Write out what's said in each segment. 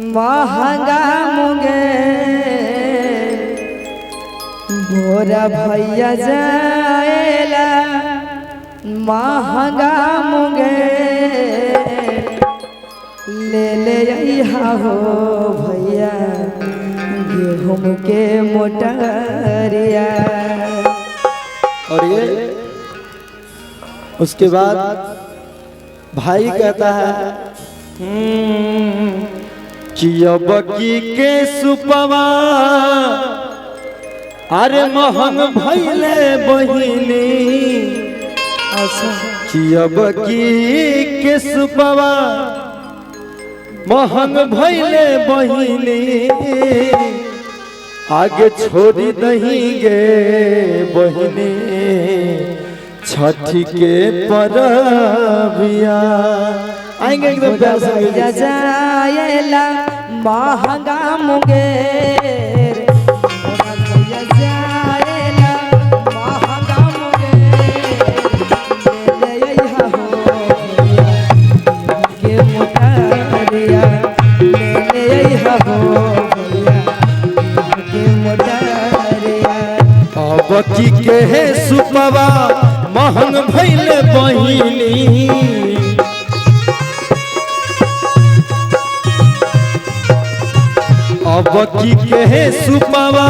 महंगा मुंगे मोरा भैया जाएला महंगा मुंगे ले ले यहाँ हो भैया गेहूं के मोटरिया। और ये उसके बाद भाई कहता है चियबकी के सुपवा अरे महंग भैले बहिनी चियबकी के सुपवा महंग भैले बहिनी आगे छोड़ी नहीं गे बहिनी छठी के परबिया। आएंगे एकदम प्यार से जाएला महंगा मुंगेर मोरा भैया जाएला महंगा मुंगेर ले यहाँ हो के मोटरिया ले यहाँ हो के मोटरिया। अबकी के है सुपवा महंग भैले बहिनी अबकी के है सुपवा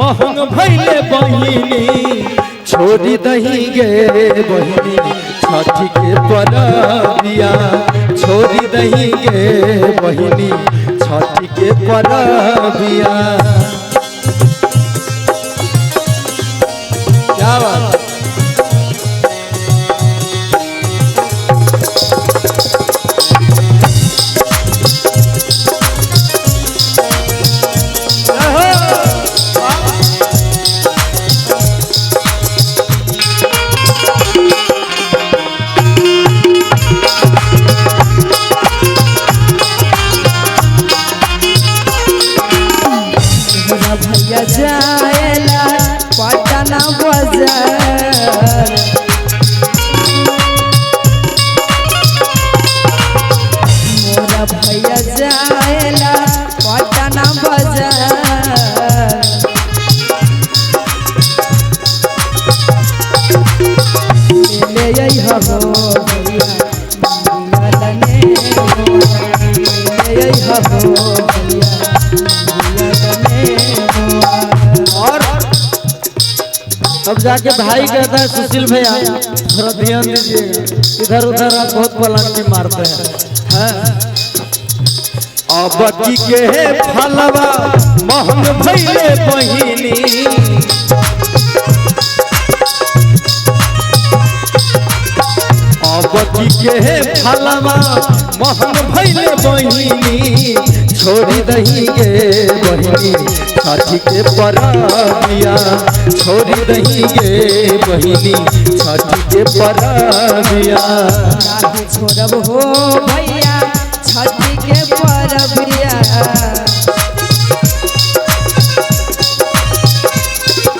महंग भैले बहिनी छोड़ी दही गे बहिनी छठी के परबिया छोड़ी दही गे बहिनी छठी के परबिया। क्या बात भैया जाएला पटना बाजार मोरा भैया जाएला पटना बाजार ले यहाँ हो भैया ले यहाँ हो अब जाके भाई कहता है सुशील भैया थोड़ा ध्यान दीजिएगा इधर उधर आप बहुत पलांटी मारते हैं। अबकी के है फलवा महंग भैले बहिनी अबकी के है फलवा महंग भैले बहिनी छोड़ी दही गे बहिनी छठी के परबिया छोड़ी दही गे बहिनी छठी के परबिया। नाही छोड़ब हो भैया छठी के परबिया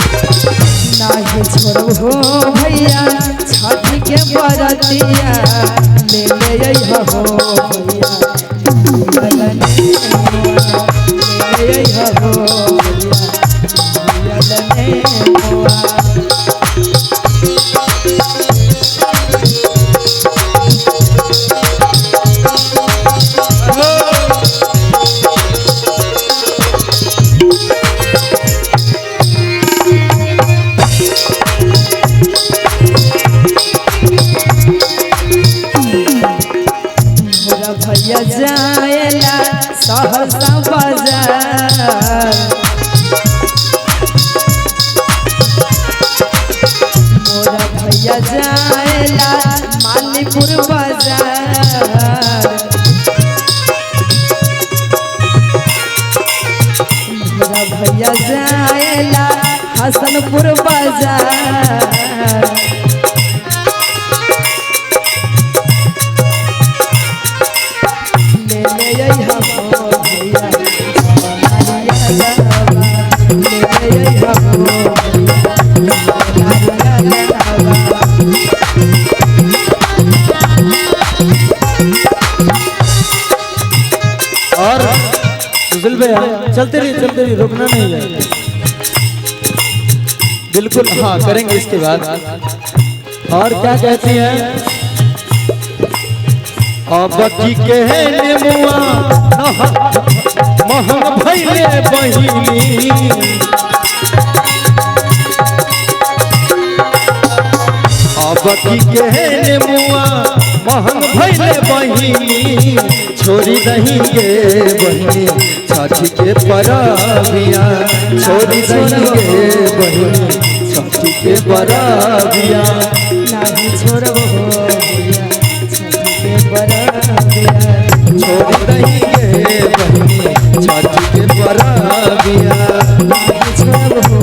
नाही छोड़ब हो भैया छठी के परबिया ले ले यहाँ हो भैया ले यहाँ हो भैया जाएला सहरसा बाजार मोरा भैया जाएला मालीपुर बाजार मोरा भैया जाएला हसनपुर बाजार और सुशील भैया चलते रहिए रुकना नहीं है। बिल्कुल हाँ करेंगे इसके बाद। और क्या कहती हैं? अब की के नेमुआ महंग भइले बहिनी, अब की के नेमुआ महंग भइले बहिनी, छोड़ी नहीं गे बहिनी छठ के परबिया, छोड़ी नहीं गे बहिनी छठ के परबिया, नहीं छोड़बो भैया छठ के बरतिया, छोड़ी नहीं गे बहिनी छठ के परबिया, नहीं छोड़बो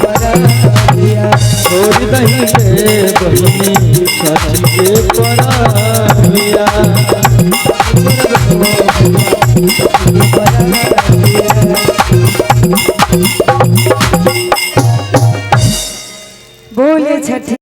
बरतिया, छोड़ी नहीं गे बहिनी छठ के परबिया। बोले छठ